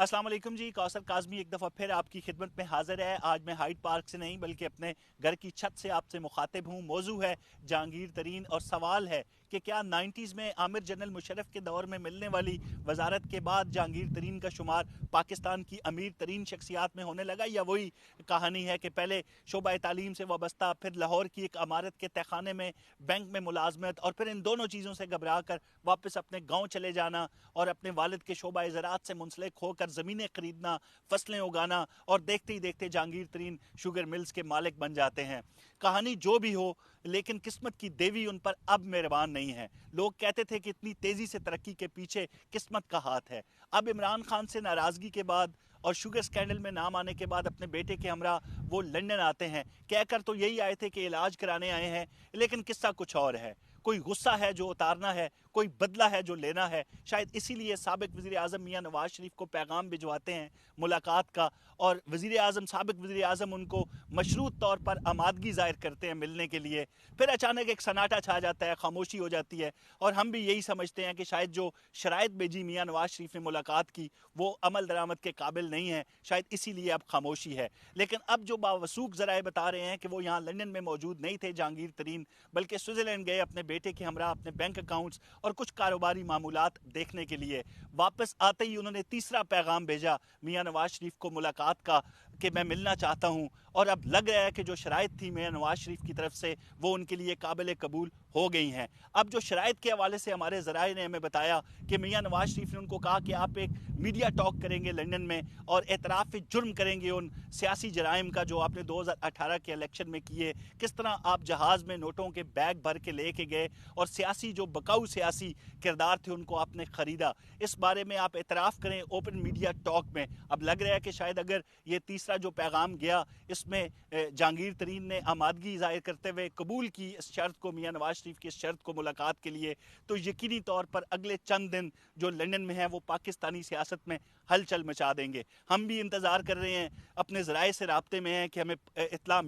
अस्सलाम वालेकुम जी। कौसर काज़मी एक दफ़ा फिर आपकी खिदमत में हाजिर है। आज मैं हाइड पार्क से नहीं बल्कि अपने घर की छत से आपसे मुखातिब हूँ। मौजू है जहांगीर तरीन और सवाल है कि क्या 90s में आमिर जनरल मुशर्रफ के दौर में मिलने वाली वजारत के बाद जहांगीर तरीन का शुमार पाकिस्तान की अमीर तरीन शख्सियात में होने लगा, या वही कहानी है कि पहले शोबा तालीम से वाबस्ता, फिर लाहौर की एक अमारत के तहखाने में बैंक में मुलाजमत, और फिर इन दोनों चीज़ों से घबरा कर वापस अपने गाँव चले जाना और अपने वालिद के शोबा ज़राअत से मुंसलिक होकर ज़मीनें खरीदना, फसलें उगाना, और देखते ही देखते जहांगीर तरीन शुगर मिल्स के मालिक बन जाते हैं। कहानी जो भी हो, लेकिन किस्मत की देवी उन पर अब मेहरबान नहीं है। लोग कहते थे कि इतनी तेज़ी से तरक्की के पीछे किस्मत का हाथ है। अब इमरान खान से नाराज़गी के बाद और शुगर स्कैंडल में नाम आने के बाद अपने बेटे के हमरा वो लंदन आते हैं। कहकर तो यही आए थे कि इलाज कराने आए हैं, लेकिन किस्सा कुछ और है। कोई गुस्सा है जो उतारना है, कोई बदला है जो लेना है। शायद इसीलिए साबिक वज़ीर आज़म मियाँ नवाज शरीफ को पैगाम भिजवाते हैं मुलाकात का, और साबिक वज़ीर आज़म उनको मशरूत तौर पर आमादगी ज़ाहिर करते हैं मिलने के लिए। फिर अचानक एक सन्नाटा छा जाता है, खामोशी हो जाती है, और हम भी यही समझते हैं कि शायद जो शराइत भेजी मियाँ नवाज शरीफ ने मुलाकात की वो अमल दरामद के काबिल नहीं है, शायद इसीलिए अब खामोशी है। लेकिन अब जो बावसूख ज़राए बता रहे हैं कि वो यहाँ लंदन में मौजूद नहीं थे जहांगीर तरीन, बल्कि स्विट्ज़रलैंड गए अपने बेटे के हमरा अपने बैंक अकाउंट्स और कुछ कारोबारी मामूलात देखने के लिए। वापस आते ही उन्होंने तीसरा पैगाम भेजा मियाँ नवाज शरीफ को मुलाकात का, कि मैं मिलना चाहता हूँ। और अब लग रहा है कि जो शराइत थी मियाँ नवाज शरीफ की तरफ से वो उनके लिए काबिल कबूल हो गई हैं। अब जो शराइत के हवाले से हमारे ज़राए ने हमें बताया कि मियाँ नवाज शरीफ ने उनको कहा कि आप एक मीडिया टॉक करेंगे लंदन में और एतराफ़ जुर्म करेंगे उन सियासी जराइम का जो आपने 2018 के इलेक्शन में किए। किस तरह आप जहाज़ में नोटों के बैग भर के लेके गए और सियासी जो बकाऊ सियासी किरदार थे उनको आपने ख़रीदा। इस बारे में आप एतराफ़ करें ओपन मीडिया टॉक में। अब लग रहा है कि शायद अगर ये तीसरा जो पैगाम गया इसमें जहांगीर तरीन ने आमादगी ज़ाहिर करते हुए कबूल की इस शर्त को, मियाँ नवाज शरीफ की इस शर्त को मुलाकात के लिए, तो यकीनी तौर पर अगले चंद दिन जो लंदन में हैं वो पाकिस्तानी सियासत में हलचल मचा देंगे। हम भी इंतज़ार कर रहे हैं, अपने ज़राए से राब्ते में हैं कि हमें इत्तला